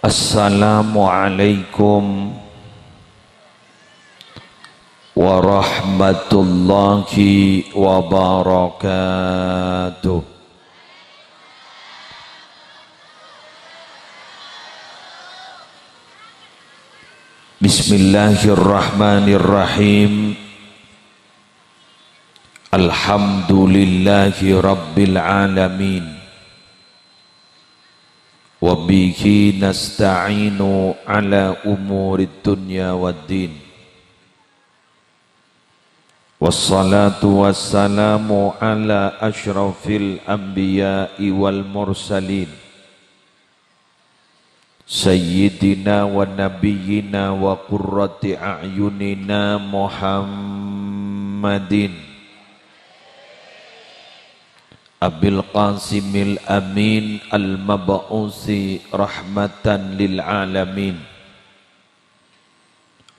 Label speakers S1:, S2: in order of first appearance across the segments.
S1: Assalamualaikum warahmatullahi wabarakatuh. Bismillahirrahmanirrahim. Alhamdulillahi rabbil alamin. Wabihi nasta'inu ala umurid dunya waddin. Wassalatu wassalamu ala ashrafil anbiya'i wal mursalin Sayyidina wa nabiyyina wa qurrati a'yunina Muhammadin Abil Qasimil Amin Al-Mab'usi rahmatan lil alamin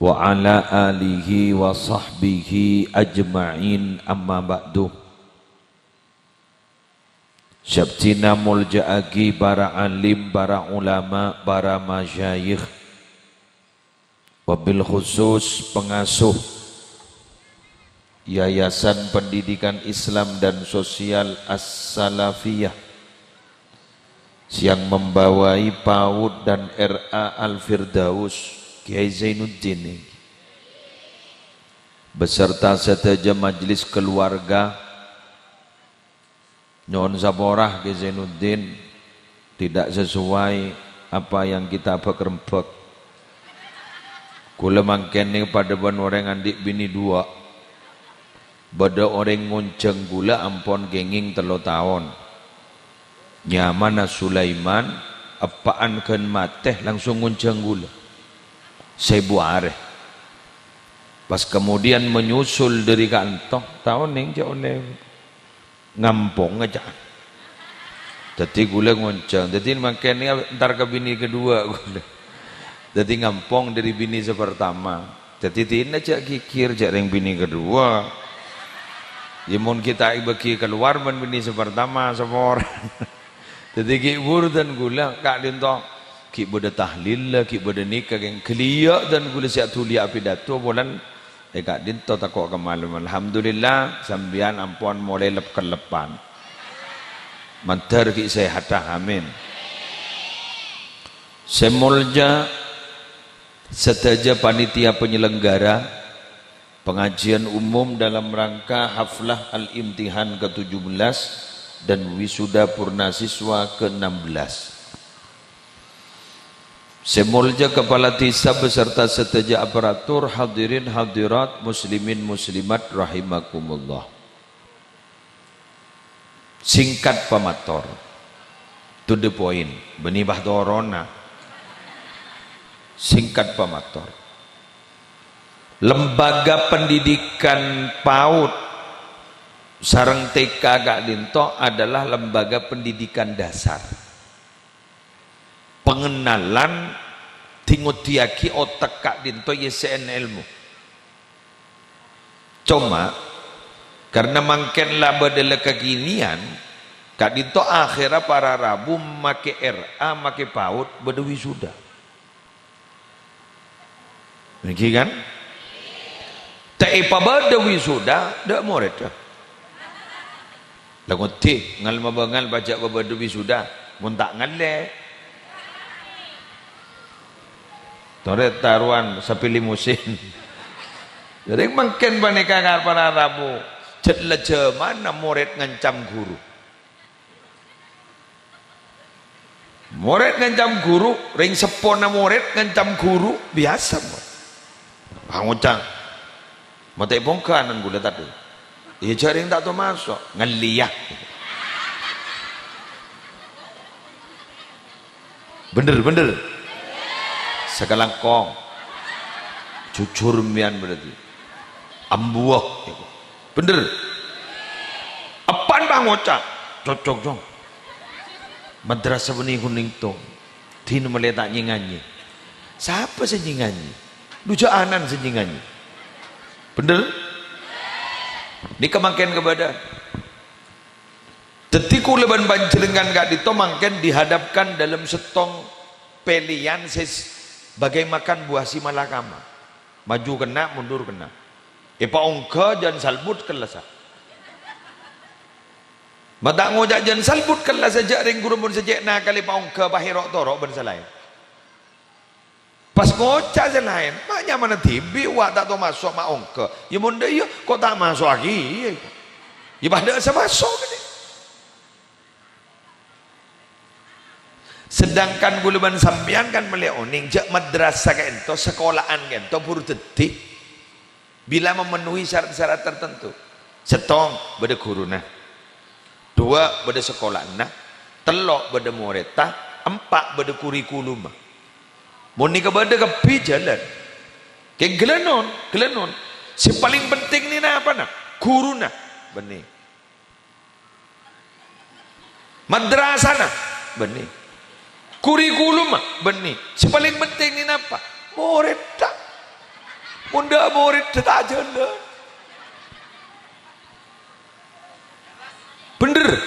S1: wa ala alihi wa sahbihi ajma'in amma ba'du. Syabtina mulja'agi para alim, para ulama, para masyayikh, wabil khusus pengasuh Yayasan Pendidikan Islam dan Sosial As-Salafiyah yang membawai PAUD dan RA Al-Firdaus Kiai Zainuddin beserta seteja majelis keluarga Nyon Zaborah Kiai Zainuddin tidak sesuai apa yang kita berkerempek kula mangkene pada ban orang andik bini dua bada orang ngonceng gula ampon genging 3 tahun nyamana Sulaiman apaan ken mateh langsung ngonceng gula sebu areh pas kemudian menyusul dari kantong tahun ning jone ngampong aja jadi gula ngonceng jadi makanya ntar ke bini kedua gula jadi ngampong dari bini sepertama jadi tina cak kikir cak ring bini kedua Jimun kita bagi keluar men bini sepertama semua orang. Jadi ki dan gula kak dinto ki beda tahlil lah ki beda nikah yang kelia dan gula siap tulia pidato bulan kak dinto takok kemalam. Alhamdulillah sambian ampun mulai kelepan. Mantar ki sehatah amin. Semulja seteja panitia penyelenggara pengajian umum dalam rangka haflah al-imtihan ke-17 dan wisuda purnasiswa ke-16. Semulja kepala desa beserta seteja aparatur, hadirin hadirat, muslimin muslimat rahimakumullah. Singkat pamator, to the point, benibah dorona. Singkat pamator. Lembaga pendidikan PAUD sareng TK Kak Dinto adalah lembaga pendidikan dasar pengenalan tingutiaki otak Kak Dinto YSN ilmu cuma karena mangken laba dele kekinian Kak Dinto akhirnya para Rabu make RA make PAUD bedewi sudah begini kan Taipa badawi sudah dak murid dah. Lagu ti ngal mabangal baca badawi sudah mun tak ngalle. Tore taruan sapili musim. Jadi mungkin baneka kar para Rabu cetleje mana murid ngancam guru. Murid ngancam guru, ring sepona murid ngancam guru biasa. Pangucang Matai bongkanan gula tadi. Ia jaring tak tahu masuk. Ngeliat. Bener. Sekarang kong. Jujur mian berarti. Ambuah. Bener. Apaan bang ngocak? Cocok dong. Madrasah benih kuning tong. Tin meletak nyinganyi. Siapa senyinganyi? Dujaanan senyinganyi. Bener? Ini kemangken kepada Tetiku leban panjenengan Kak Dito mangken dihadapkan dalam setong pelian bagai makan buah si malakama. Maju kena, mundur kena. Ipa ongka jan salbut kelasa. Mata ngojak jan salbut kelasa jak ring guru mun sejek na kali pa ongka bahirok torok ben selain. Pas ngocak selain, banyak mana tibi wak tak tahu masuk mak ongka. Ya mun dia kok tak masuk lagi. Ya pada asa masuk ni. Sedangkan guluban sambian kan meleoning jak madrasah kan ento sekolahan kan ento puru detik bila memenuhi syarat-syarat tertentu. Setong beda guruna, dua beda sekolahna, telok beda muridta, empat beda kurikulum. Mun ni beda kepi jalan. Ke gelenon. Si paling penting ni apa nak? Guruna benih. Madrasah nak benih. Kurikulum benih. Si paling penting ni apa? Murid tak. Munda murid tak jalan. Bener.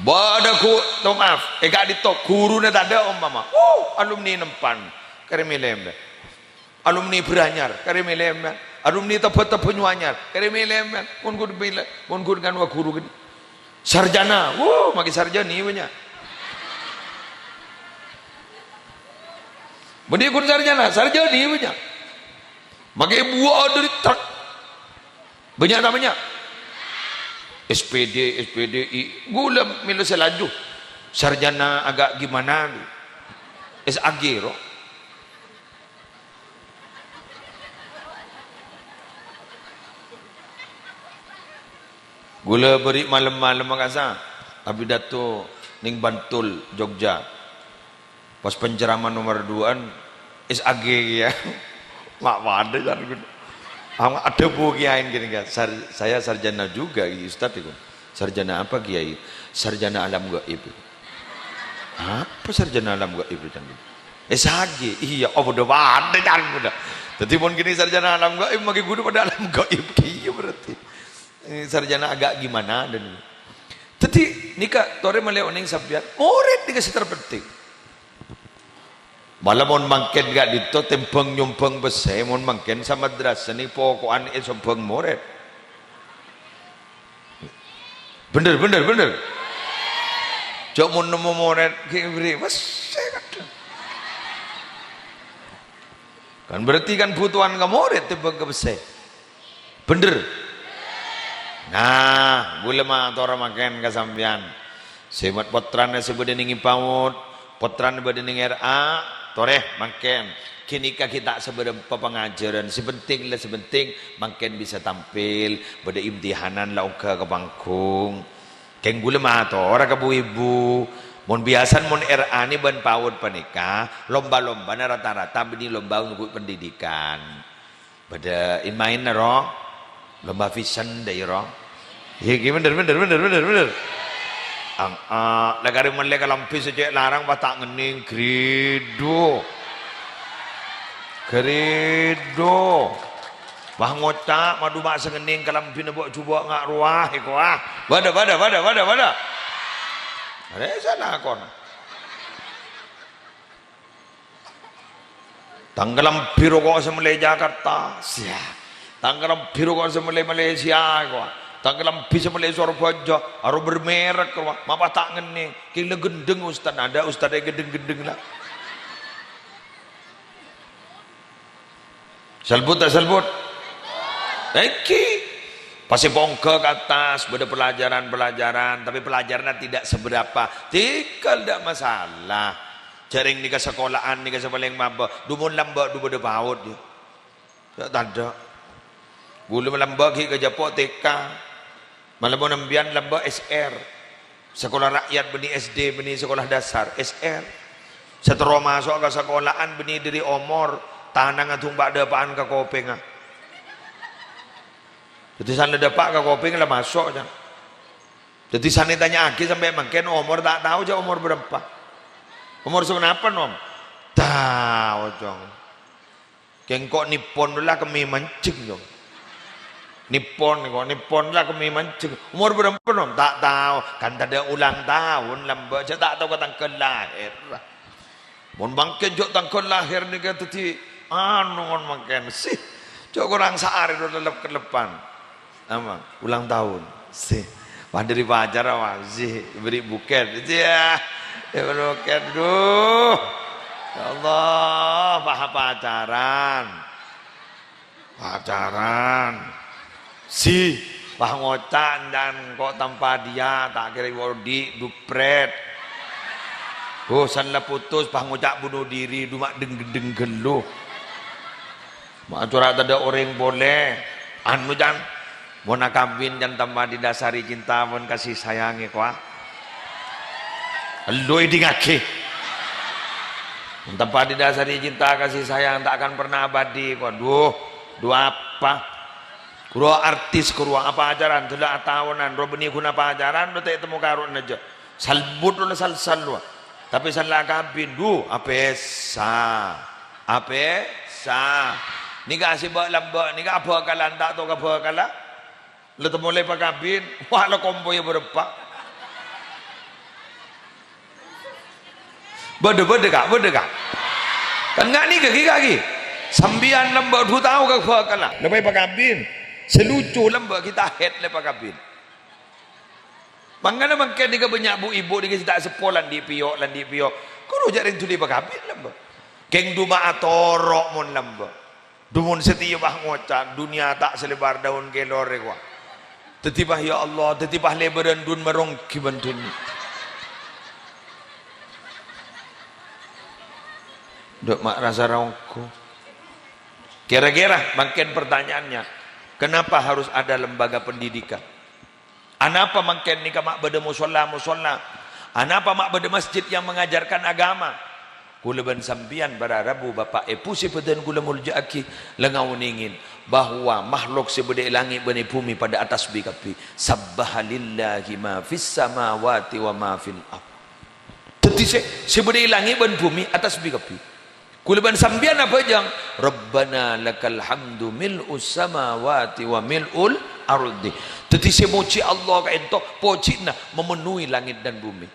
S1: Badaku, maaf. Gak ditok guru na tak ada mama. Alumni nempan. Karimilem. Alumni beranyar. Karimilem. Alumni tepat-tepat nyuanyar. Karimilem. Mun guru kan wa guru gini. Sarjana. Maki sarjani banyak. Benih kun sarjani banyak. Maki buah dari truk. Banyak namanya. SPD, SPDI, gula milo selaju. Sarjana agak gimana? SAG ro. Gula beri malam-malam makasa. Abi Dato ning Bantul, Jogja. Pas penceraman nomor 2 SAG ya. Mak pada jangan. Ada bu kiai gini kan, saya sarjana juga Ustaz itu. Sarjana apa kiai? Sarjana alam gaib. Apa sarjana alam gaib itu? SHG. Iya, udah ada jangan udah. Tapi pun gini sarjana alam gaib, maki guru pada alam gaib kiai berarti. Sarjana agak gimana dan. Tapi nikah tore meleoning sabian, murid nikah terpenting. Malah mon mangken gak dito tempeng nyumpeng bese mon mangken sa madrasah ni pokokan sompeng murid. Bener. Jok mon nemu murid kibri bese kan berarti kan butuhan ke murid tempeng ke bese. Bener. Nah, gula mah tora makan kasampian. Semat potran sebedening paut, potran bedening RA. Toreh makin kini kita seberapa pengajaran sebenting makin bisa tampil pada imtihanan lauka ke panggung keng gula mato orang ke ibu mon biasan mon RA ni ban paut panika lomba-lomba na rata-rata bini lomba untuk pendidikan pada main na ro lomba vision dai ro ya bener lagari menle kalampi sejak larang batak ngening gredo bah ngocak madu mak sengening kalampi nebok coba ngak ruah iko bada ada sana kon tanggalam biru kok semele Jakarta siap tanggalam biru kok semele Malaysia kok tanggalam bisa mulai suara baja harus bermerek kau mapa tak ngene kira gendeng ustad ada ustad yang gendeng lah selbut Eki pasti bongke ke atas beda pelajaran tapi pelajarannya tidak seberapa tinggal tidak masalah jaring ni ke sekolahan ni ke sepaling maba dumun lamba du beda paut dia tak ada gula melamba ke japok TK malam nambian lamba SR sekolah rakyat benih SD benih sekolah dasar SR setelah masuk ke sekolahan benih dari omor tanang tumbak dapaan ke kopeng jadi sana dapat ke kopeng lah masuk aja jadi sana tanya aki sampai makin omor tak tahu aja umur berapa umur sebenapa nom tahu jong kengkok nipon lah kami mancing jong Nippon lah kami mancing umur berapa nom tak tahu kan tak ada ulang tahun lambat saya tak tahu kata kelahir Mon bangken jok tangkon lahir ni kata ti anu mon bangken sih. Jok kurang sehari do lelep ke depan. Ama ulang tahun. Sih. Pandiri pacar awak sih beri buket. Ya. Buket duh. Ya Allah, pacaran. Pacaran. Si bah ngocan dan kok tanpa dia tak kira wardi dupret. Bosan lah putus bah ngocak bunuh diri dumak deng geluh. Mak curhat ada orang boleh anu jan mau nak kawin jan tambah didasari cinta pun kasih sayangi kuah loi dingake tanpa didasari cinta kasih sayang tak akan pernah abadi kuah dua apa kuro artis kuro apa ajaran sudah tahunan robeni guna apa ajaran do tak temu karun aja salbut lo sal tapi salah kawin apa ni kasih bak lambak ni apa kalan tak tahu apa kalah le temu le pakabin wah lo kompo ya berapa bede kak kan enggak ni kaki sambian lambak tu tahu ke apa kalah lepai pakabin selucu lambak kita head le pakabin mangana mangke ni ke banyak bu ibu ni tak sepolan di piok kudu jaring tu di pakabin lambak keng duma atorok mon lambak dumun setia bah ngocak dunia tak selebar daun kelore kuah tetibah ya Allah tetibah lebaran dun merong kibantun dok mak rasa rongku kira-kira makin pertanyaannya kenapa harus ada lembaga pendidikan anapa makin nikah mak beda musola anapa mak beda masjid yang mengajarkan agama kula ban sampian bararabu bapak pusi peden kula muljaki lengau ningin bahwa makhluk sebeda langit bani bumi pada atas bikapi sabbahalillahi ma fis samawati wa ma fil ardh teti sebeda langit ban bumi atas bikapi kula ban sampian apa jang rabbana lakal hamdu mil'us samawati wa mil'ul ardi teti semoci Allah ka ento pocina memenuhi langit dan bumi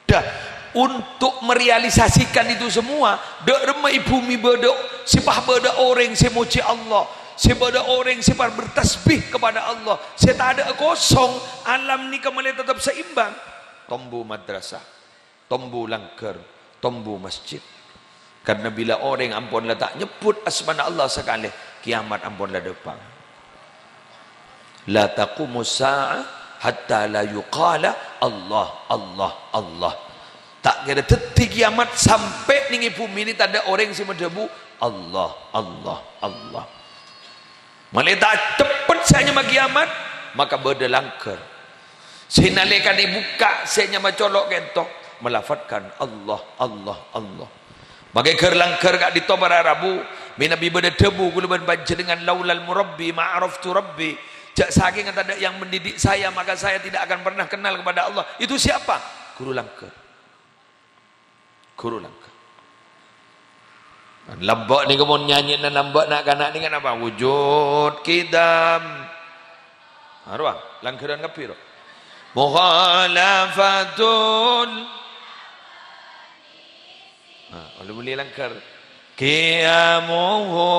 S1: dah untuk merealisasikan itu semua dek remai bumi beda sipah beda orang semoci Allah sebeda orang sipar bertasbih kepada Allah saya tak ada kosong alam ni kembali tetap seimbang tombu madrasah tombu langker tombu masjid karena bila orang ampunlah tak nyebut asmana Allah sekali kiamat ampunlah depan la taqumus sa'ah hatta la yuqala Allah tak kira detik kiamat sampai ning bumi ini tak ada orang yang medebu Allah malaikat cepat saya nyama kiamat maka beda langker sinalekan dibuka saya nyama colok kentok melafatkan Allah bagai ker langker gak ditobar Arabu minabi beda debu guluban baca dengan laulal murabbi ma'araftu rabbi jak saking tak ada yang mendidik saya maka saya tidak akan pernah kenal kepada Allah itu siapa guru langker lambak ni kamu nyanyi dan lambak nak kanak ni kan apa wujud kidam arwah langkeran kapiro mukhalafatul oleh boleh langkar qiyamuhu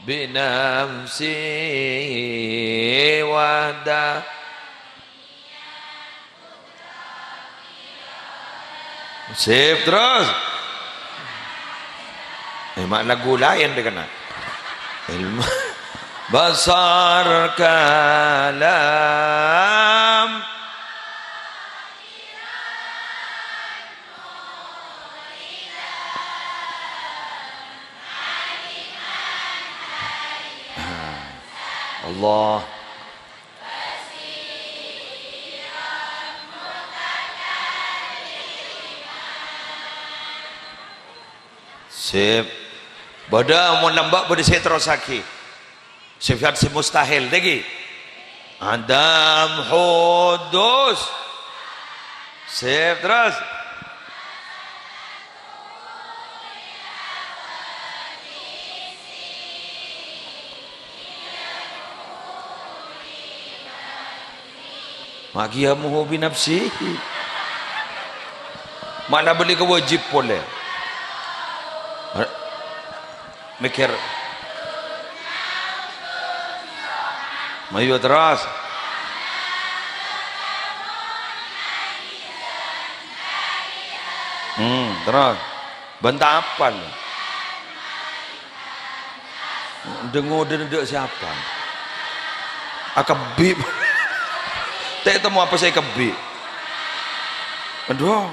S1: binafsi wahda sip terus mak lagu lain dia kena ilmu basar kalam Allah sip bada mau lambak bada saya terus lagi sifat si mustahil lagi adam hudus sip terus makiyamuhu binafsihi Mana beli kewajib boleh. Mikir. Mayu terus. Terus. Bantah apa lu? Dengar dendek siapa? Akabib. Tak temu apa saya kebib. Aduh.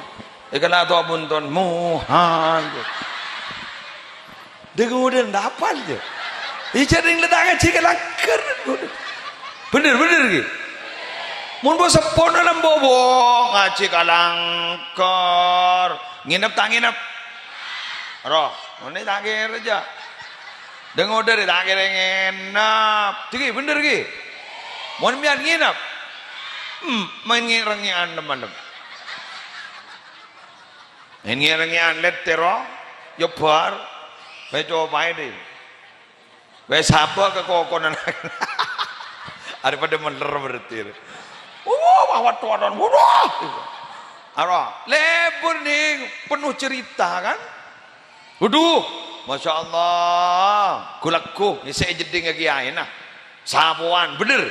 S1: Ikan atau abunton muhan. Dengar dendek apa aja? Ijar yang letakkan jika langker. Bener gitu. Mun bo sepon dalam bobo ngaji kalangkor. Nginep tak nginep. Roh, ini tak kira aja. Dengar dari tak kira nginep. Tiki bener ki. Mun biar nginep. Main ngirangian teman-teman. Main ngirangian letero. Yobar. Bejo baik deh. Besapa ke kokonan. Daripada meler berarti. Bawa tuan, Ara, lebur nih penuh cerita kan? Waduh, masya Allah, gulaku, ini saya jadi ngagiain nah, sabuan, bener,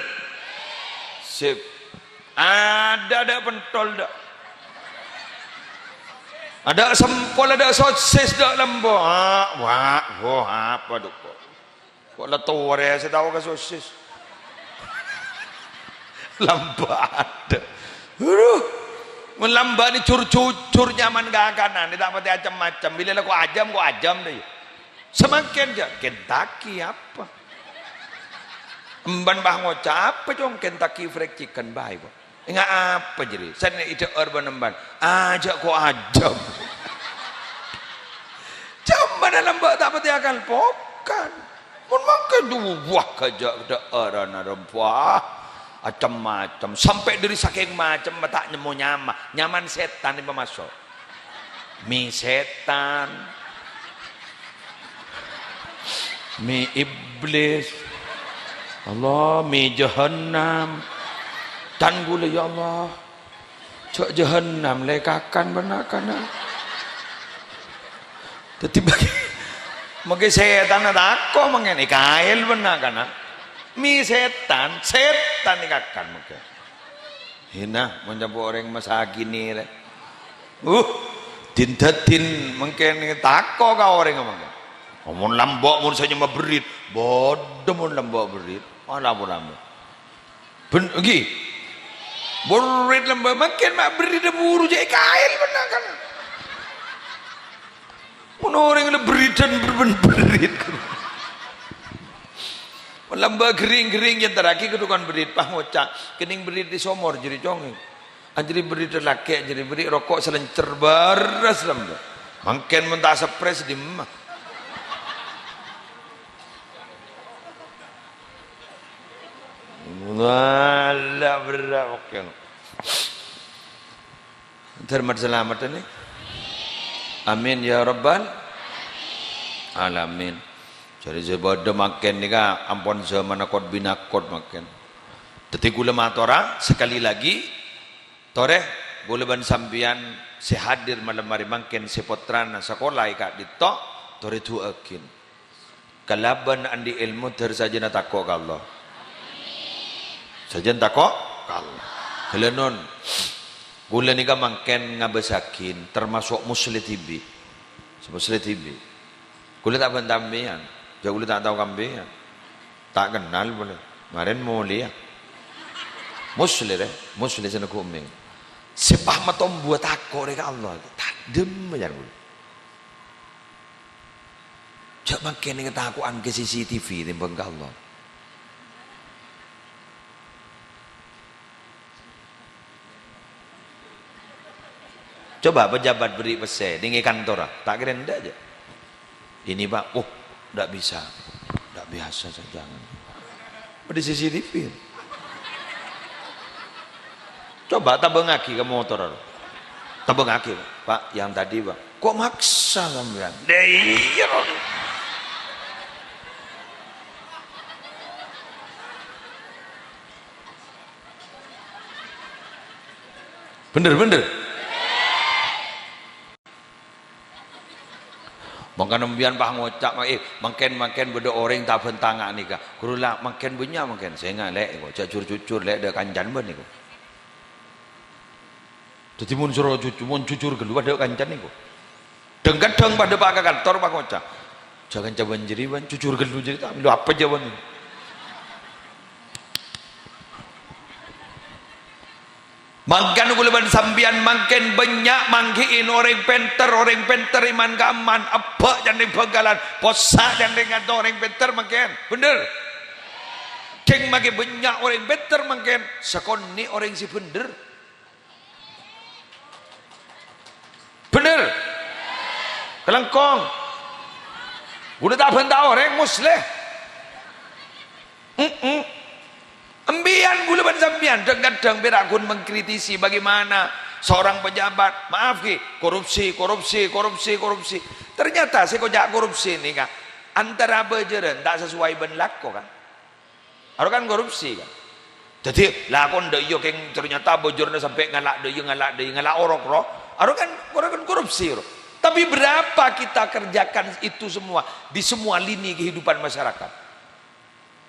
S1: sip, ada pentol dah, ada sempol, ada sosis dah lembu, apa tuh kok letuar ya, saya tahu ke sosis. Lambat. Melambat ni cur nyaman gakanan, ni tak pati macam-macam. Bila aku ajam deh. Semakin je Kentucky apa? Emban bah ngocap apa jom Kentucky Fried Chicken baik. Ingat apa jadi? Saya itu urban emban. Ajak ko ajam. Jam mana lambat tak pati akal pokan. Mun makan dua buah kajak daerah rempah. Macam-macam sampai dari saking macam tak nemu nyaman setan ini masuk mie setan mie iblis Allah mie jahannam tan gula ya Allah cok jahannam lekakan benar kana tiba-tiba setan ada aku mengeni kail benar kana mi setan ikakan mungkin hina mencampur orang masa gini le dindatin mungkin tako kau orang mungkin mun lambok mun saja berit bodoh mun lambok berit lamu ben gi berit lambok mungkin mak berit buru jadi kail benar kan mun orang le berit dan berit lamba gering yang terakhir kedukan berit pah ngocak kening berit di somor jadi congeng anjiri berit laki jadi berit rokok selencer baras lamba mungkin mentah sepres di mah wala berat oke terima selamat ini amin ya rabbal alamin. Jadi sebab makan ni kan ampun zaman akod binakod makan. Tetapi gula matora sekali lagi, tore boleh ban sambian sehadir malam hari makan sepotran sekolah ika ditok tore tu akin. Kalaban andi ilmu tersaja na takok Allah. Saja takok Allah. Kelenon gula ni kan makan ngabesakin termasuk musli tibi. Musli tibi. Gula tak bantambian. Jauh tak tahu kambing ya. Tak kenal boleh. Kemarin mulia. Muslim sana kuming. Sepah matom buat takor ke Allah. Tak dem aja boleh. Cak makin dengan takuan ke CCTV timbang ke Allah. Coba pejabat beri pesan di kantor tak kira ndak aja. Ini Pak, tidak bisa, tidak biasa saja. Di CCTV. Coba tabung aki ke motor. Tabung aki, Pak, yang tadi Pak. Kok maksa kamu bilang? Iya. Bener. Mangka nembian bah ngocak makin beda orang tak bentangak nika. Kurula makin banyak makin saya ngalek kok cucur lek de kancan ben niku. Dadi mun suruh cucur keluar de kancan niku. Deng-deng pada pak kantor pak ngocak. Jangan coba jeriban cucur gelu jadi tak lu apa jawaban ini. Makan gulaban sambian makin banyak mangkiin orang penter iman keaman apa jangan bagalan posak jangan ngato orang penter makin bener keng makin banyak orang penter makin sekoni orang si bener kelengkong udah tak bantah orang muslim Embian gula ban sambian kadang berakun mengkritisi bagaimana seorang pejabat maaf ki korupsi ternyata saya kojak korupsi nih kan antara bejeren tak sesuai ben lako kan harus kan korupsi kan jadi lakon deyo keng ternyata bojornya sampai ngalak orok roh harus kan korupsi roh. Tapi berapa kita kerjakan itu semua di semua lini kehidupan masyarakat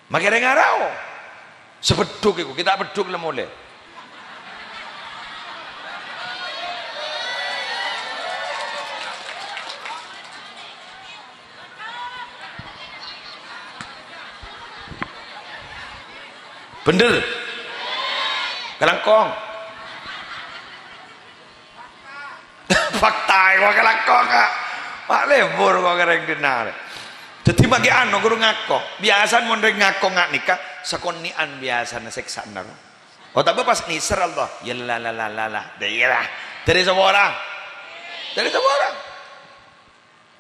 S1: makanya ngarau sepeduk itu kita peduk lemole bener kelangkong fakta kok kelangkong kak pak lebur kok kereng dinar jadi bagi anu guru ngako biasa mau ngako ngak nikah sekonian biasa naseksa nar oh tapi pas niser Allah ya la daerah dari semua orang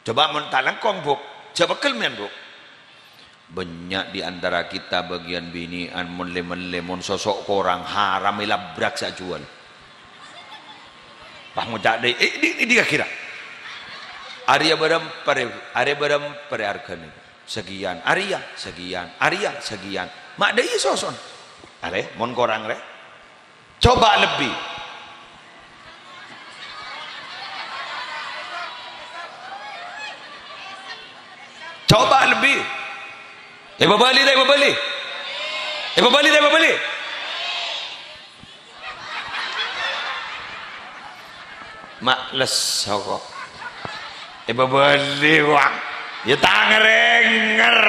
S1: coba mentalang kong buk coba kelmian buk banyak di antara kita bagian binian mon lemon sosok orang haram ilabrak sak jual pak ngocak deh ini kira Arya berempare harganya sekian Arya sekian mak dai soson ale mon korang re coba lebih beli mak les sokok beli wang ya tangerenger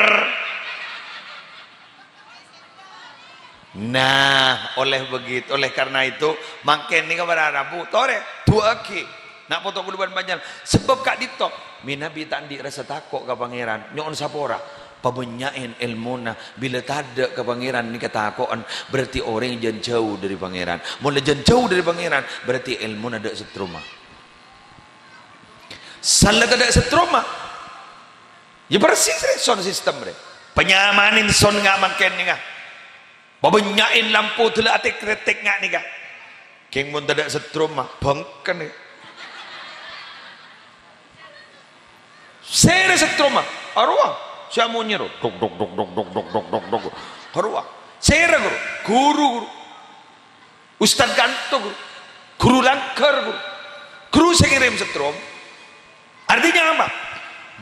S1: nah oleh karena itu makin ini kepada Rabu tore dua ki nak foto kuluban panjang sebab kak ditok minabi tandi rasa takut ke pangeran nyon sapora pabenyain ilmuna bila tada ke pangeran ni ketakuan berarti orang yang jauh dari pangeran mulai jauh dari pangeran berarti ilmuna ada setruma salah ada setruma ya bersih son sistem re penyamanin son nggak makin nih nggak babenyain lampu tu lah atik kretek nggak nih nggak keng mun tidak setruma bangken nih sere setruma arwah siapa nyeru dok arwah sere guru ustad ganto guru langkar guru sekirim setrum artinya apa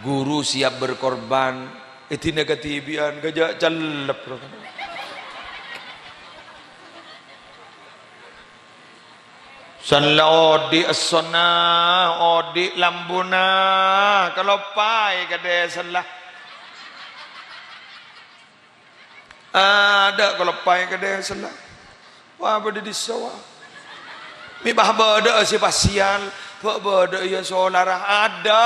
S1: guru siap berkorban itu negativian gajah jalep sanla odi asona odi lambuna kalau pai kade salah ada kalau pai kade salah wah berde di sawah mi bah berde si pasial berde ya solara ada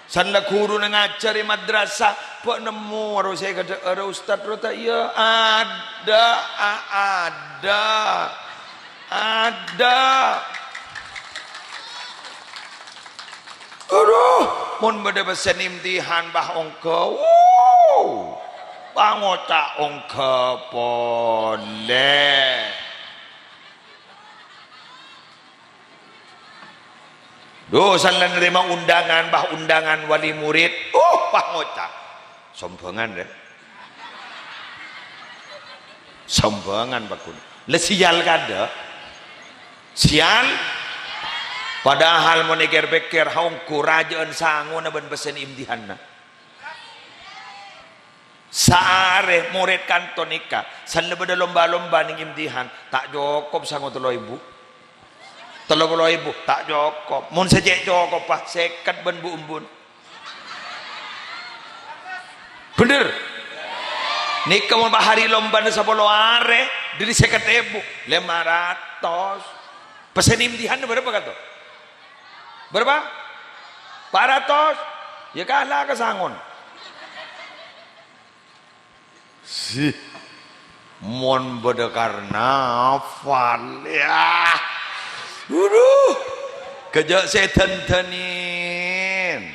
S1: sanla guru ngajari madrasah pak nemu harus saya kata ada ustad rota ya ada aduh mun bade besen imtihan bah ongko bah ngota ongko pole dosa nerima undangan bah undangan wali murid bah ngocak sombongan deh sombongan bakun le sial kada sial Padahal mau pikir haung kurajaan sangu na ban pesen imtihan na. Saare murid kanton ika san lebeda lomba-lomba ning imtihan tak cukup sangu 3.000 tak cukup mun sejek cukup pak seket ben bu umbun bener nika mun bahari lomba na 10 are diri 50.000 500 pesen imtihan berapa kata berapa 400 ya kalah ke sangun sih mon beda karena hafal ya kejak setan tanin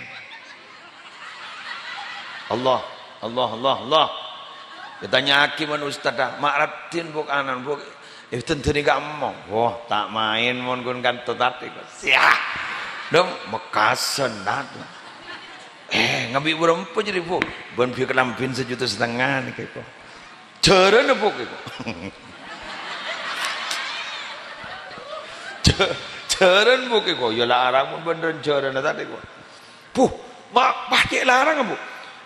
S1: Allah ditanya akiman ustaz dah makratin buk anan buk tenteni gak mau wah tak main mon gun kan tadi siah dong mekasen dah ngambil berapa jadi bu ban piu kelampin 1,5 juta nih kok ceren bu kok ceren bu kok ya larang pun beneran ceren tadi kok mak pakai larang bu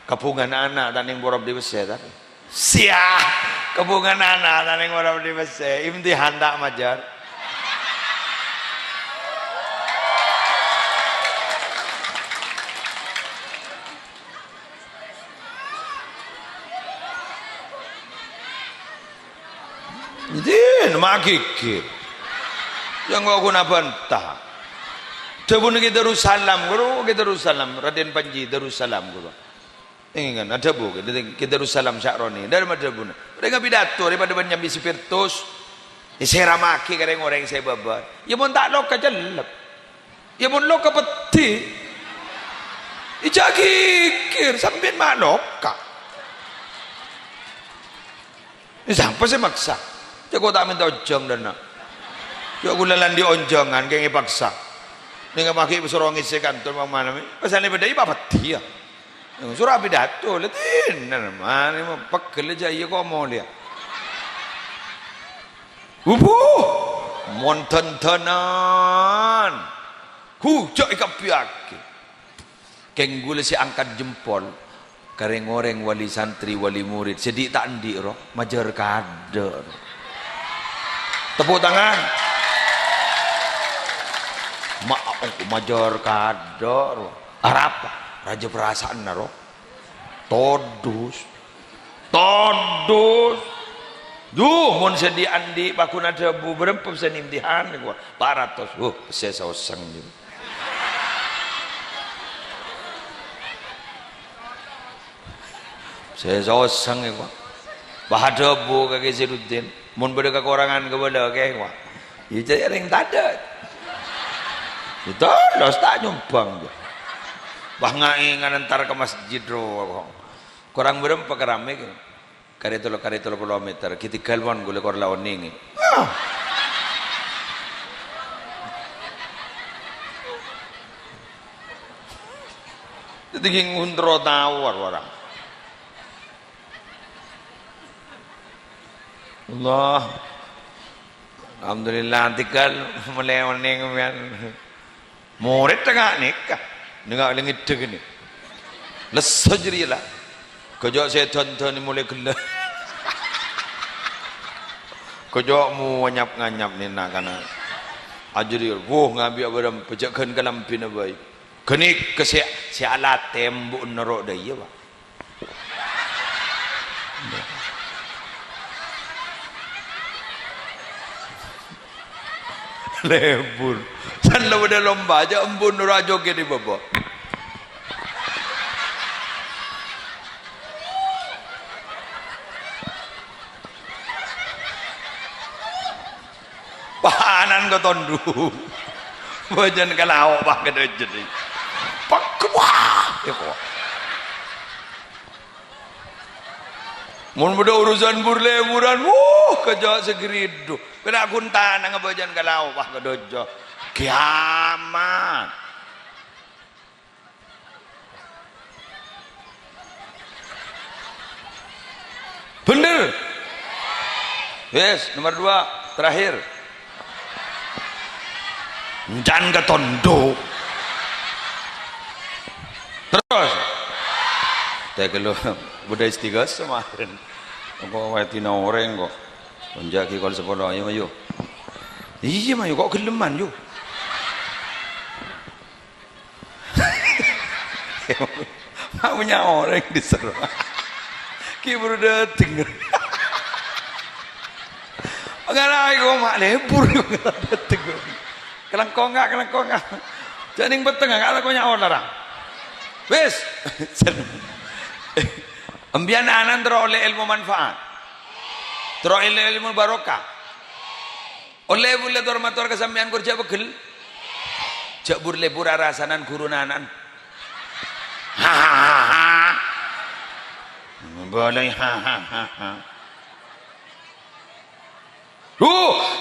S1: kepungan anak dan yang borab di besi tadi siah kepungan anak dan yang borab di besi imtihan tak majar Din makikir yang gua guna bantah Dabun kita Darussalam guru kita Darussalam Raden Panji Darussalam guru ingat ada bu kita Darussalam Syakroni dari mana bu mereka pidato daripada Benyamin Spiritus saya ramaki kareng orang saya babat ya pun tak lo kejelap ya pun lo kepeti ijak kikir sambil manoka sampai saya maksa aku tak minta ojong dan nak aku lalan di onjongan kayak paksa ini nggak pakai suruh ngisi kantor mana pesannya beda iba pati ya suruh pidato letin mana mau pegel aja iya kok mau lihat monten-tenan hujak ikat piaki kenggul si angkat jempol kareng orang wali santri wali murid sedih tak andi roh majar kader tepuk tangan maaf majar kader apa raja perasaan naro todus mun sedih andi bakun ada bu berapa pesan imtihan gua 400 saya sosang juga saya sosang gua bahada bu kaki Zainuddin mun beda kekurangan kepada kayak gua ya jadi ring tadat itu los tak nyumbang gua bah ngaingan antar ke masjid roh kurang berapa kerame gitu kari 30 kilometer kita kalwan gule kor lawan ningi jadi ngundro tawar orang Allah alhamdulillah tikal mulai ning murid tengah nikah nengak lengit degini lesah jerilah kejok saya tonton mulai gelap kejok mu nganyap ni nak kana ajri ngambil barang pejakan kalampin abai kenik ke si alat tembok nerok dah iya pak lebur san lo dah lomba aja embun rajo ke di bawah pahanan ke tondu bajan kalau pak kena jadi pak kuah ya kok mun beda urusan burleburan kerja segeridu kena kuntan nga bajan kalau pak kedojo kiamat bener yes nomor 2 terakhir Jangan ke tondo. Terus tak kalau budaya istighas semarin kok watina orang kok menjaki kalau sekolah ayo ayo iya mayu kok geleman yuk maunya orang diseru kibur dateng ngalai kok mak lebur dateng kelengkong enggak janing beteng enggak ada konya orang wis ambian anan teroleh ilmu manfaat teroleh ilmu barokah oleh boleh dormator kesambian kerja begel jak burle pura rasanan gurunanan ha boleh ha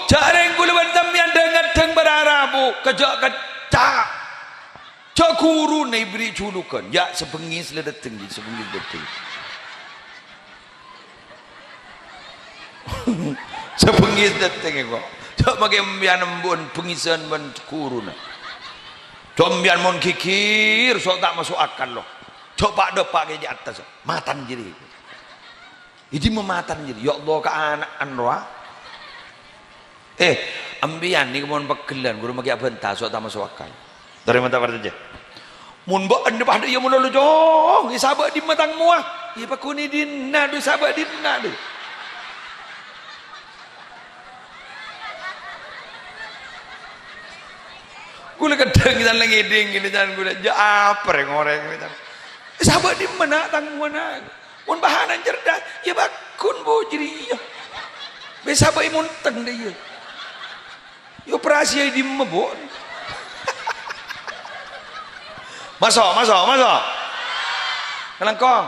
S1: jareng kulawan sambian dengan deng berarabu kejak kecak cak guru nih beri julukan ya sebengis ledeteng sebengis ledeteng sebengis ledeteng kok cak makai ambian embun pengisan ban guru na cak ambian mon kikir so tak masuk akal loh cak pak depak ke atas matan jadi ini mematan jadi ya Allah ke anak anwa ambian ni kemon pegelan guru magi abenta so tak masuk akal dari mata saja mun ba ande pada ya mun lo jong isabak di matang muah ya pakuni dinna du sabak dinna du gula kadang kita lagi ding ini jangan gula ja apa ngoreng kita sabak di mana tang mana mun bahanan cerdas ya bakun bo jeri ya be sabak mun teng dia yo operasi di mebon masuk kelengkong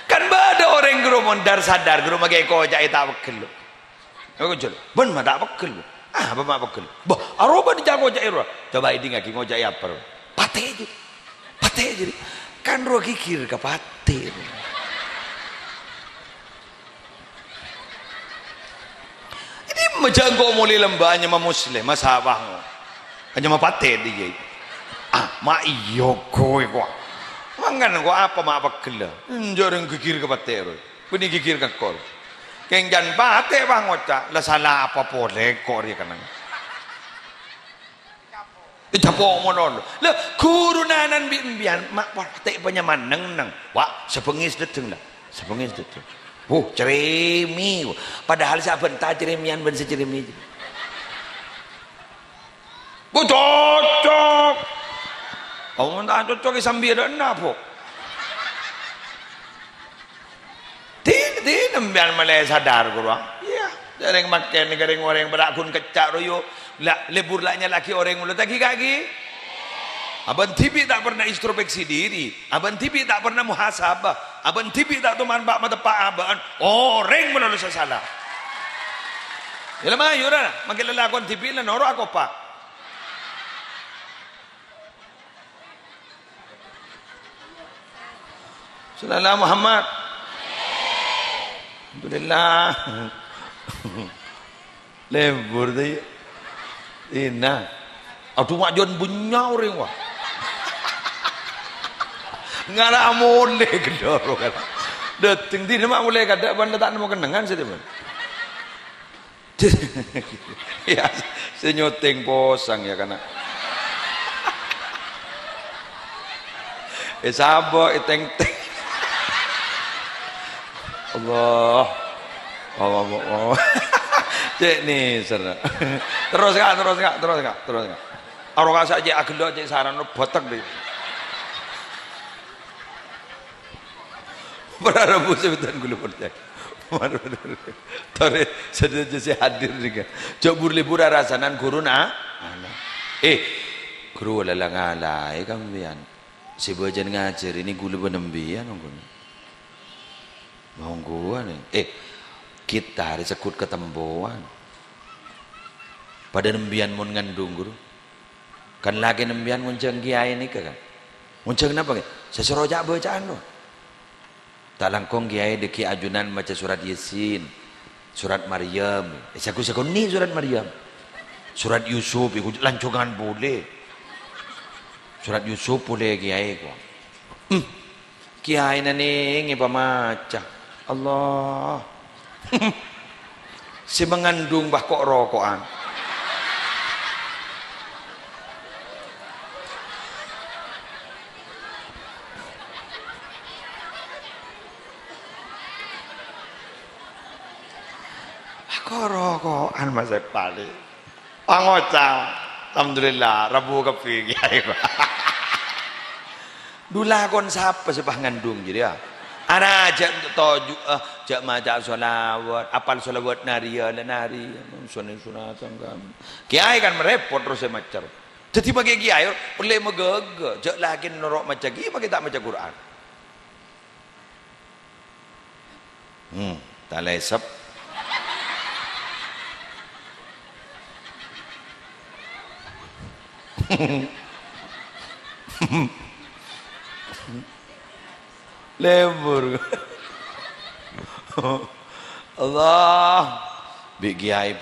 S1: kan ada orang guru mondar sadar guru magi kojak tak bekel aku jel ben mah tak bekel apa mak bekel bah aroba dijago jak iro coba ini ngaki ngojak apa pate jadi kan ro kikir ke pate ini menjangkau mulai lembahnya ma muslim masabah hanya ma pate dia ma iyo kowe kok mangan kok apa mak bekel njoreng kikir ke pate ro beni kikir ke kol keng jan pate bang ngocak la salah apa boleh kok dia kanang capok monon lah guru nanan bian mak pate penyaman neng wak sepengis deteng lah sepengis deteng ceremi padahal siapa entah ceremian ben seceremi cocok kamu tak cocok sambil ada napa Tidak biar malay sadar guru. Iya, jarang makan negara orang berakun kecak royo. Lebur laknya laki orang mulut lagi kaki. Abang tibi tak pernah introspeksi diri. Abang tibi tak pernah muhasabah. Abang tibi tak tuman bak mata pak abang. Orang melalui salah. Ya lama yura, makin lelakon tibi lah noro aku pak. Sallallahu Muhammad. Alhamdulillah. Lebur deh. Ina. Aduh mak jon bunyau ring wah. Ngara amole gedoro kan. Deteng di mak mulai kada ban tak nemu kenangan sih teman. Ya, senyoteng posang ya kana. Sabo iteng-teng. Allah. Cek nih serna. Terus kak. Arok asa cek agelo cek saran botak deh. Berarabu sebutan gulu percaya. Tore sedaya si hadir juga. Cok libur rasanan guru na. Guru lalang alai kang bian. Si bojan ngajar ini gulu penembian nonggon. Monggo nih. Kita hari sekut ketemboan. Pada nembian mun ngandung guru. Kan lagi nembian ngunceng kiai ini kan. Ngunceng kenapa kan? Seserojak bacaan loh. Tak langkong kiai deki ajunan baca surat Yasin. Surat Maryam. Saku ni surat Maryam. Surat Yusuf ikut lancongan boleh. Surat Yusuf boleh kiai ko. Kiai nani ngipa maca. Allah. Si mengandung bah kok rokokan. Korokokan mas pali pangoca alhamdulillah rabu keping ya dula kon siapa sih ngandung jadi ya ana aja untuk toju jak maca sholawat apal sholawat naria dan nari sunatan kan kiai kan merepot terus macar jadi bagi kiai oleh megege jak lagi norok maca kiai bagi tak maca Quran tak lesep lebur Allah bikiai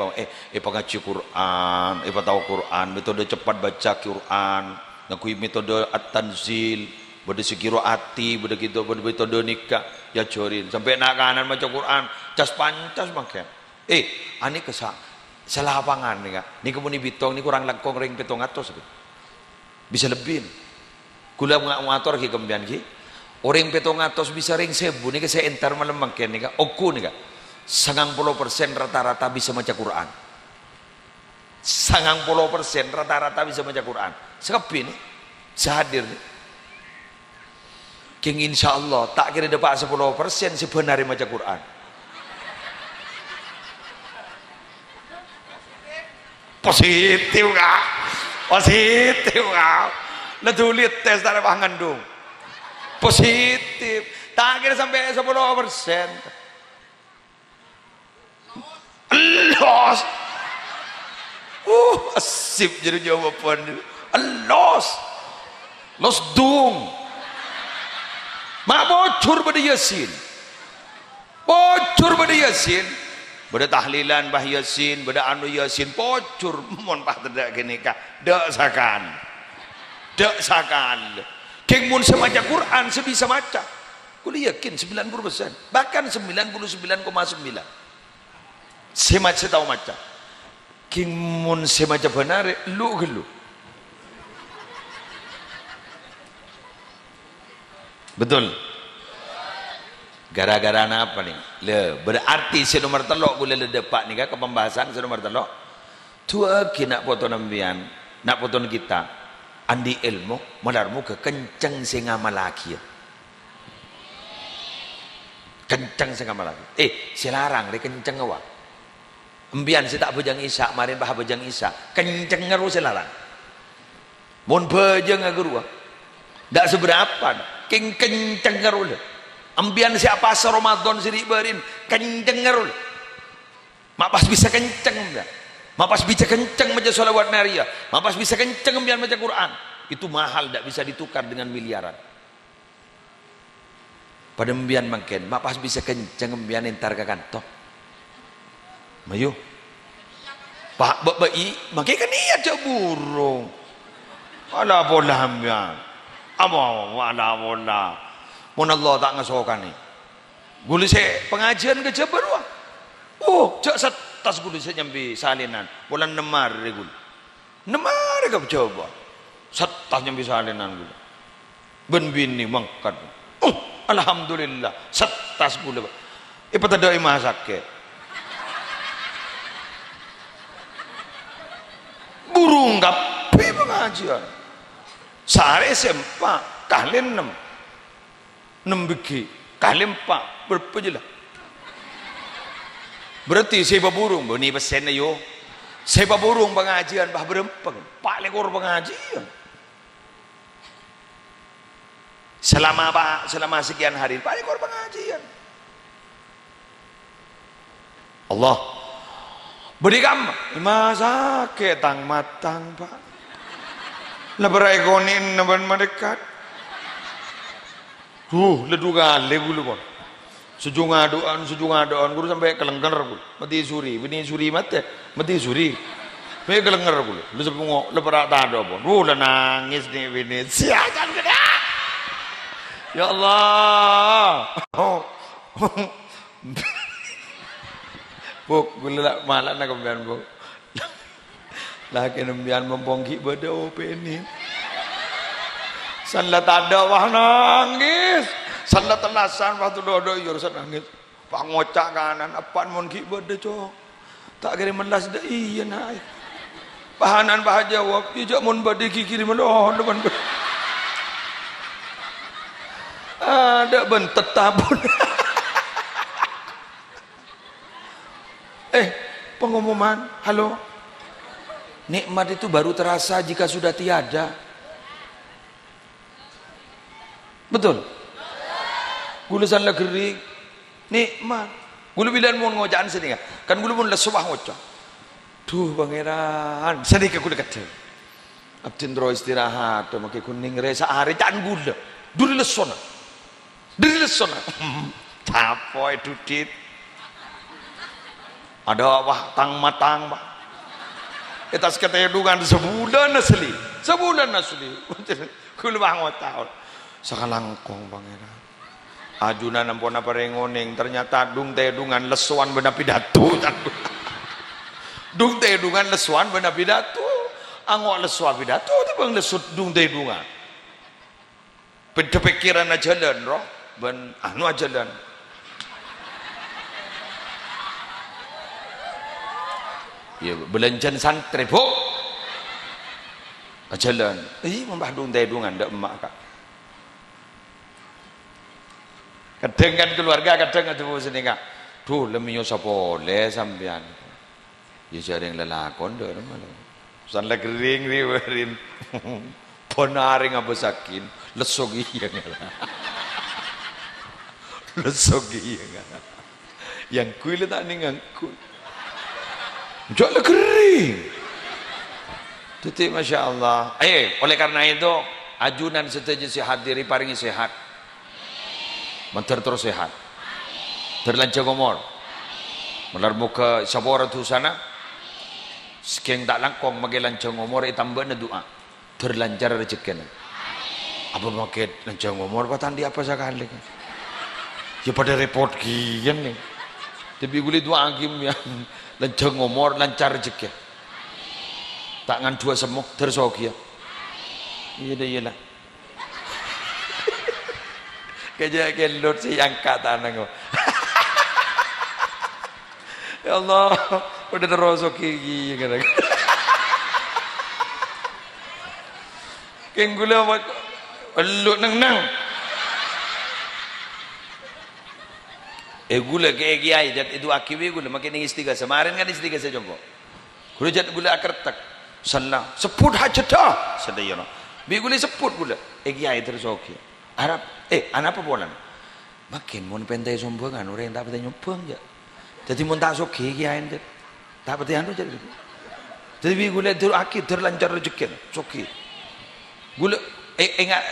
S1: pengaji Quran tahu Quran metode cepat baca Quran ngakui metode at-tanzil bade sekiro ati bade gitu bade metode nikah ya jorin sampai nak kanan baca Quran cas pancas makan ani salah lapangan nih kak ini kemuni bitong ini kurang langkong ring petong atos bisa lebih gula ngatur ki kemudian ki orang petong atos bisa ring sebu nih saya entar malam makan nih kak oku nih kak 90% rata-rata bisa baca Quran 90% rata-rata bisa baca Quran sekepi nih sehadir nih king insyaallah tak kira dapat 10% sebenarnya baca Quran positif kak positif kak ledulit tes dari ngandung positif tak kira sampai 10% los asip jadi jawaban los dung mak bocor pada Yasin bocor pada Yasin beda tahlilan bah Yasin beda anu Yasin pocur mon pah tidak gini kah dak sakan keng mun semaca Quran sebisa maca kuliah yakin 90% bahkan 99,9 semaca tahu maca keng mun semaca benar lu gelu betul gara-gara apa nih berarti si nomor telok boleh ledepak nih ke pembahasan si nomor telok tua nak foto nambian nak foto kita andi ilmu malarmu ke kenceng singa malaki kenceng singa malaki silarang deh kenceng awak embian si tak bejang isya marin bah bejang isya kenceng ngaru silarang mun bejang ngaru tak seberapa kenceng ngaru ambian siapa asa Ramadan siri berin kenceng ngerul mak pas bisa kenceng enggak mak pas bisa kenceng baca sholawat naria mak pas bisa kenceng ambian baca Quran itu mahal tidak bisa ditukar dengan miliaran pada ambian makin mak pas bisa kenceng ambian entar ke kantor mayu pak bayi makin kan iya cak burung ala bola ambian ala bola mun Allah tak ngasokan nih guli saya pengajian ke Jabar wah cak setas guli saya nyambi salinan bulan nemar guli nemar ke coba setas nyambi salinan guli ben bini mangkat alhamdulillah setas guli pada doi masak burung gapi pengajian sehari sempak kalian 6 begi kali 4 berapa je lah berarti sepa burung ni pesen ayo sepa burung pengajian bah berempeng 4 ekor pengajian selama sekian hari 4 ekor pengajian Allah beri kamu masa ketang matang pak lebar ekonin naban mendekat ledu gale bulu pun sujungadoan guru sampai kelengker guru mati suri bini suri mati suri sampai kelengker guru lu sepungok lu perak tado pun lu nangis nih bini siakan kena ya Allah buk gula malah nak kemudian buk laki nembian mempongki pada openi sanlat ada wah nangis sanlat telasan waktu dodo yurusan nangis pak ngocak kanan apaan mon ki pada cok tak kira melas dah iya naik bahanan bah jawab ijak mon pada kiri meloh depan ada bentet tabun pengumuman halo nikmat itu baru terasa jika sudah tiada. Betul? Gulusan legeri nikmat. Gulu bilang mau ngocaan sedih kan gulu pun leswah ngocak. Duh pangeran, sedih ke gulu kecil. Abdin ro istirahat, makai kuning resa hari can gula. Duri lesona. Capoi dudit. Ada wah tang matang bah. Etas kata edungan sebulan asli. Gulu bang ngocak. Sakalangkong pangeran. Ajunan ampun apa rengoning ternyata dung tedungan lesuan benar pidato. Dung tedungan lesuan benar pidato. Angok lesuan pidato tapi bang lesut dung tedungan. Pikiran aja jalan roh ben anu aja jalan. Ya belanjan santri bu. Jalan. Membah dung tedungan ndak emak kak. Kadang kan keluarga kadang ada sini kak tuh lemiyo sapole sampean ya jaring lelakon dah malah san la kering riwerin ponaring abesakin lesog iya ngala lesog iya ngala yang kuil tak ningang kuil jauh la kering tuti masya Allah oleh karena itu ajunan setuju sehat diri paringi sehat mentar terus sehat terlanjang umur melar muka sabora tu sana sekeng tak langkong magai lancang umur tambah na doa terlancar rezeki apa magai lancang umur patan di apa sekali ya pada repot kian nih tapi guli doa agim yang lancang umur lancar rezeki tak ngan dua semuk tersokia iya lah kayak gelut si angkat tanah ya Allah udah terosok gigi kadang kenggula buat elut nang gula kayak kiai jat itu akibi gula makin istiga semarin kan istiga saya jompo gula jat gula akartak salah seput hajat dah sedayana bi gula seput gula kiai tersoki Arab anak apa bolan makin mau pentai sombongan orang tak pentai nyombong ya jadi mau tak soki kiai ente tak pentai anu jadi bi gula tur akid terlancar rezeki soki gula enggak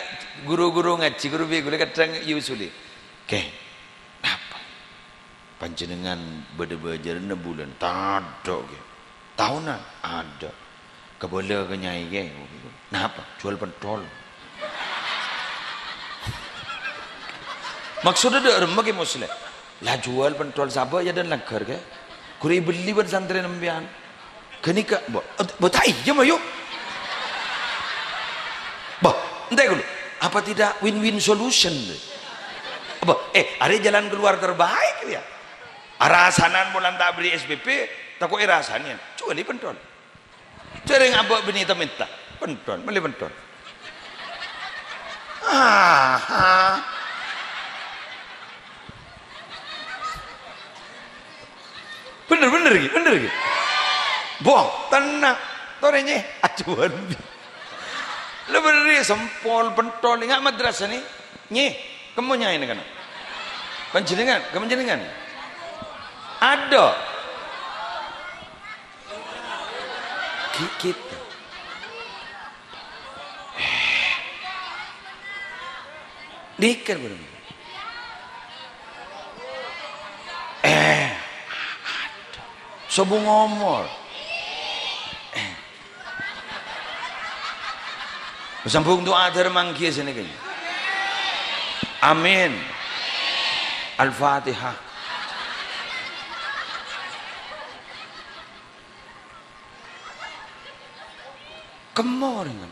S1: guru-guru ngaji guru bi gula kadang yusuli apa panjenengan beda-beda bulan tado tahunan ada keboleh kenyai kenapa jual pentol maksudnya ada orang bagi muslim lah jual pentol sabah ya dan langgar ke kuri beli ber santri nembian kenika tak iya mah yuk entah dulu apa tidak win-win solution ada jalan keluar terbaik ya arasanan bulan tak beli SPP takut erasannya jual pentol cari ngabak benita minta pentol beli pentol bener gitu bohong tenang torenya acuan lu bener sempol pentol ingat madrasah nih kamu nyanyi kan panjenengan ada kita dikan bener Sobu ngomor. Sambung doa termangki sini kayaknya. Amin. Al-Fatihah. Kemarin.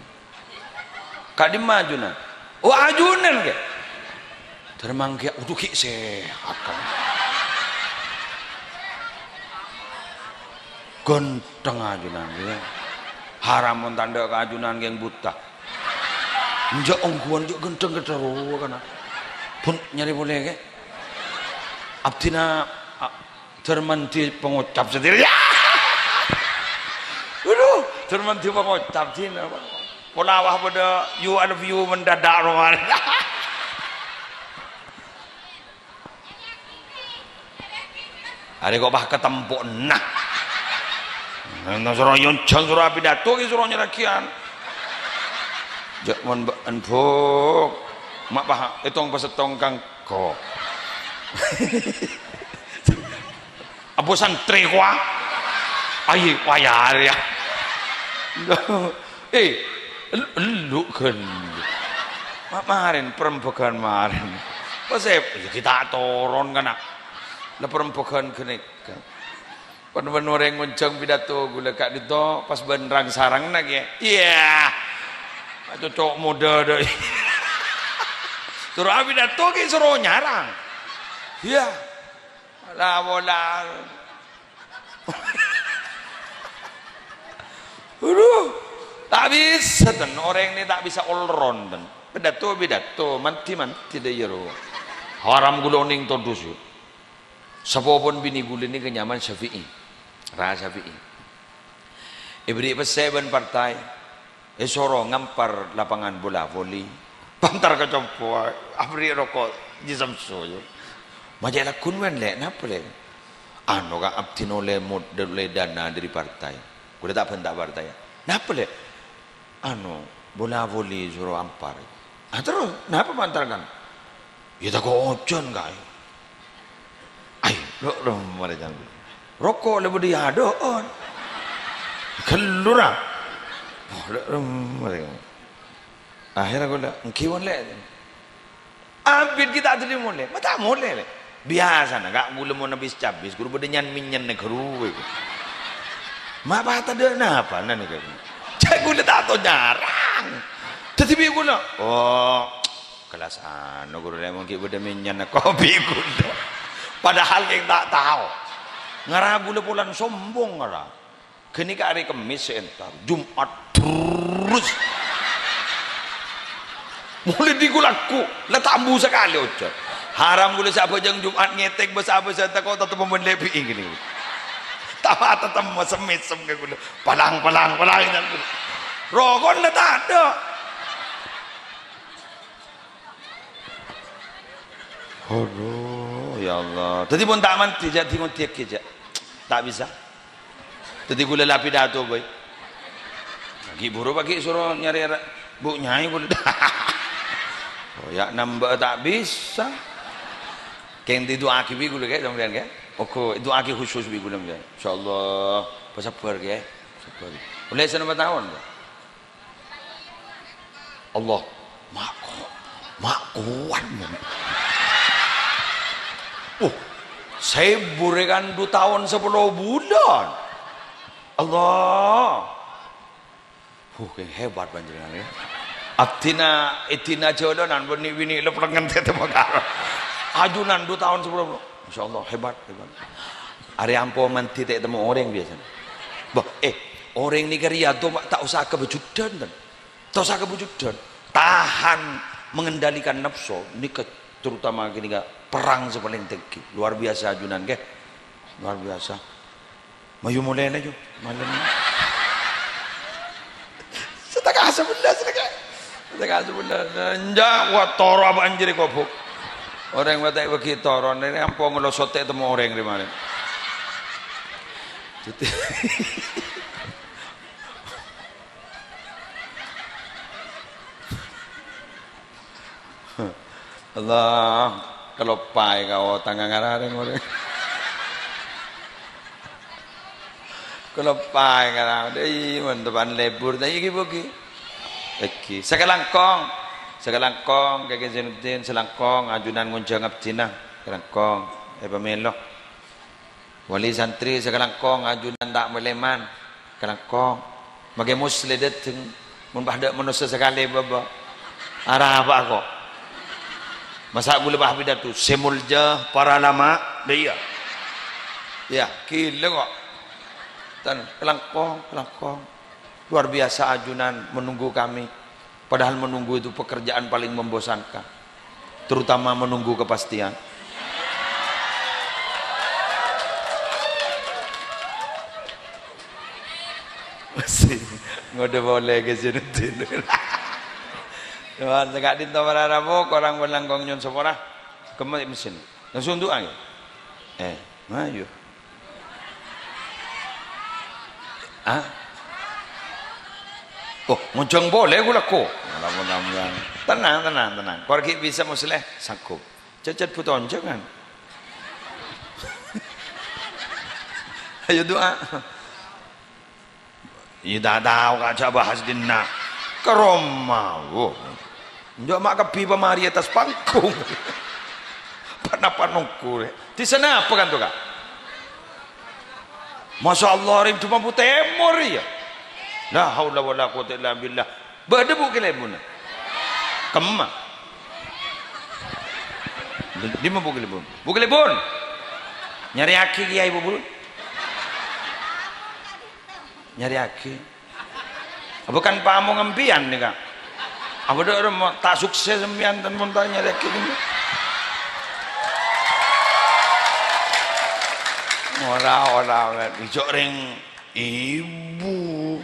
S1: Kak dimajunan. Oh ajunan ke? Termangki udah ki sehat kan. Genteng ajunan ya. Haram tanda keajunan yang buta. Njak ongkuan njak genteng ketero kana. Pun nyari boleh ke? Abdina termenti pengucap sendiri. Aduh, termenti pengucap dina. Polawah pada you and view mendadak roman. Hari kok bah ketempuk nah. Nang suruh yoncang suruh pidato ki suruh nyerakian. Jak mon empuk. Mak bah etong pasetong kang ko. Abu santri kwa. Ai wayar ya. Lu kan. Kemarin perempuan kemarin. Pas kita turun kan. Lah perempuan kenek. Pen orang ngonceng pidato gula kak dito pas benerang sarang lagi. Iya. Cocok muda deh. Suruh pidato ki suruh nyarang. Iya. Lah bola. Aduh. Tak bisa ten orang ini tak bisa all round ten. Pidato manti deh jero. Haram guloning todus yuk. Sapapun bini gula ini kenyaman Syafi'i. Rasa Syafi'i. Ibri peseben partai. Soro ngampar lapangan bola voli. Pantar ke compo. Abri rokok jisam soyo. Majalah kunwen le, napa le? Ano ka abtino le mod le dana dari partai. Kuda tak pentak partai. Napa le? Ano bola voli suruh ampar. Terus napa pantarkan? Ya tak kau ojon kai. Ay, lo mana jangan. Rokok lebih dia doon. Kelura. Akhirnya aku dah, kiwan le. Abid kita tadi mulai, mata mulai le. Biasa nak, gak gula mau nabis cabis, guru berdenya minyan negru. Mak bata dia napa nani kan? Cak gula tak tahu jarang. Tetapi gula, oh kelas anu guru dia mungkin berde minyan kopi gula. Padahal yang tak tahu. Ngarah gula pulang sombong ngarah. Kini ke hari Kamis entar, Jumat terus. Mulai digulaku, letambu sekali ojo. Haram gula siapa jang Jumat ngetek besar tak kau tetap menlepi ini. Tawa tetap mesem ke gula. Palang dan gula. Rokok le tak ada. Aduh, ya Allah. Tadi pun tak mati, jadi pun tiak keja. Tak bisa. Tadi gula lapidato boy. Lagi buru pagi suruh nyari bu nyai gula. Oh ya nambah tak bisa. Keng di doa ki gula ke dong kan ke? Oke, doa ki khusus bi gula kan. Insyaallah bersabar ke. Sabar. Boleh selama tahun. Allah mak kuat. Saya berikan 2 tahun 10 bulan. Allah. Hebat panjenengan ya. Abdina itina jodonan bini lepengan tete makar. Ajunan 2 tahun 10 bulan. Insyaallah hebat. Ari ampo manti tak temu orang biasa. Bah, orang ni kerja tu tak usah kebejudan dan. Tak usah kebejudan. Tahan mengendalikan nafsu ni terutama gini perang sepaling tinggi. Luar biasa ajunan ke. Luar biasa. Mayu mulai aja malam ini. Setengah sebelah. Njak wa toro apa anjir kopuk. Orang batai bagi toro ini ampun ngelosote temu orang di mana. Allah kalau pai kau tangan ngararin orang. Kelepai kan dei mun tepan lebur tadi iki bogi. Iki sekalangkong kage Zainuddin selangkong ajunan ngunjang abdina selangkong pamelo. Wali santri sekalangkong ajunan tak meleman selangkong. Mage musli deteng mun bahda manusia sekali baba. Arah apa kok? Masa gula bah bidatu semulja para lama dia. Ya, gila kok. Dan kelangkong luar biasa ajunan menunggu kami, padahal menunggu itu pekerjaan paling membosankan, terutama menunggu kepastian. Masih ngode boleh ke sini tidur. Tuhan segak di tamara ramo korang berlangkong nyon sepora kemana mesin langsung doa ya. Ayo. Oh, ngonceng boleh gula ko. Tenang. Kau bisa musleh sangkup. Cacat puton jangan. Ayo doa. Ida tahu kaca bahas dinna. Keromau. Ndak mak kepi pemari atas panggung. Panapa-nungku. Di sana apa kan tuh kak? Masya Allah rim cuma temur ya. La haula wala quwwata illa billah. Bade bu kelebun. Kemma. Lima bu kelebun. Bu kelebun. Nyari aki kiai bu. Nyari aki. Bukan pamong empian nih kak. Apa dah orang tak sukses empian dan pun nyari aki ini. Orang bijak ring ibu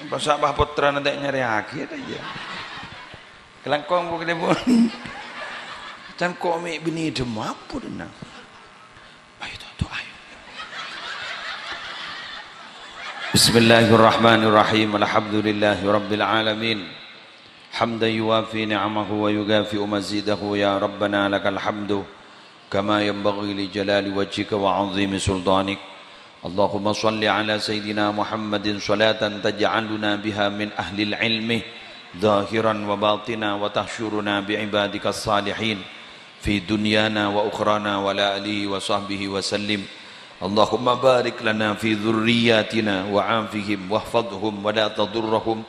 S1: pasal bah putra nanti nyari aki aja kelangkong bukan ibu can komik bini demapu denang ayo tuh ayo Bismillahirrahmanirrahim alhamdulillahi rabbil alamin hamdan yuwafi ni'amahu wa yugafi mazidahu ya rabbana lakal hamdu كما ينبغي لجلال وجهك وعظيم سلطانك اللهم صل على سيدنا محمد صلاة تجعلنا بها من أهل العلم ظاهرا وباطنا وتحشرنا بعبادك الصالحين في دنيانا وأخرانا وعلى آله وصحبه وسلم اللهم بارك لنا في ذرياتنا وعافهم واحفظهم ولا تضرهم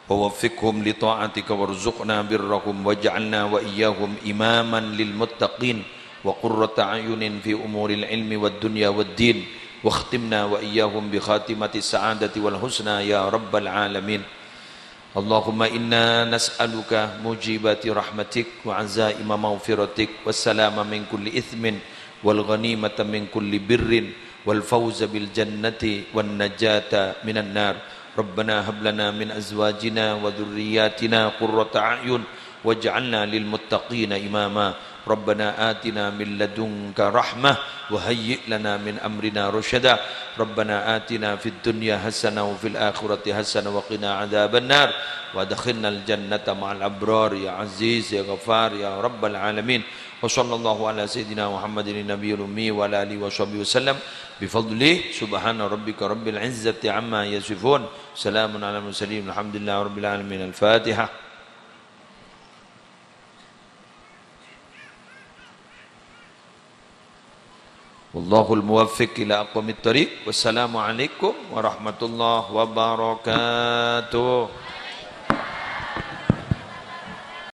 S1: ووفقهم لطاعتك وارزقنا برهم واجعلنا وإياهم إماما للمتقين وقرة أعين في أمور العلم والدنيا والدين واختمنا وإياهم بخاتمة السعادة والحسنى يا رب العالمين اللهم إنا نسألك موجبات رحمتك وعزائم مغفرتك والسلام من كل إثم والغنيمة من كل بر والفوز بالجنة والنجاة من النار ربنا هب لنا من أزواجنا وذرياتنا قرة أعين واجعلنا للمتقين إماما ربنا آتنا من لدنك رحمة وهيئ لنا من أمرنا رشدا ربنا آتنا في الدنيا حسنة وفي الآخرة حسنة وقنا عذاب النار وادخلنا الجنة مع الأبرار يا عزيز يا غفار يا رب العالمين وصلى الله على سيدنا محمد النبي الأمي وعلى آله وصحبه وسلم بفضله سبحان ربك رب العزة عما يصفون سلام على المرسلين الحمد لله رب العالمين الفاتحة Wallahul muwaffiq ila aqwamit thariq. Wassalamualaikum warahmatullahi wabarakatuh.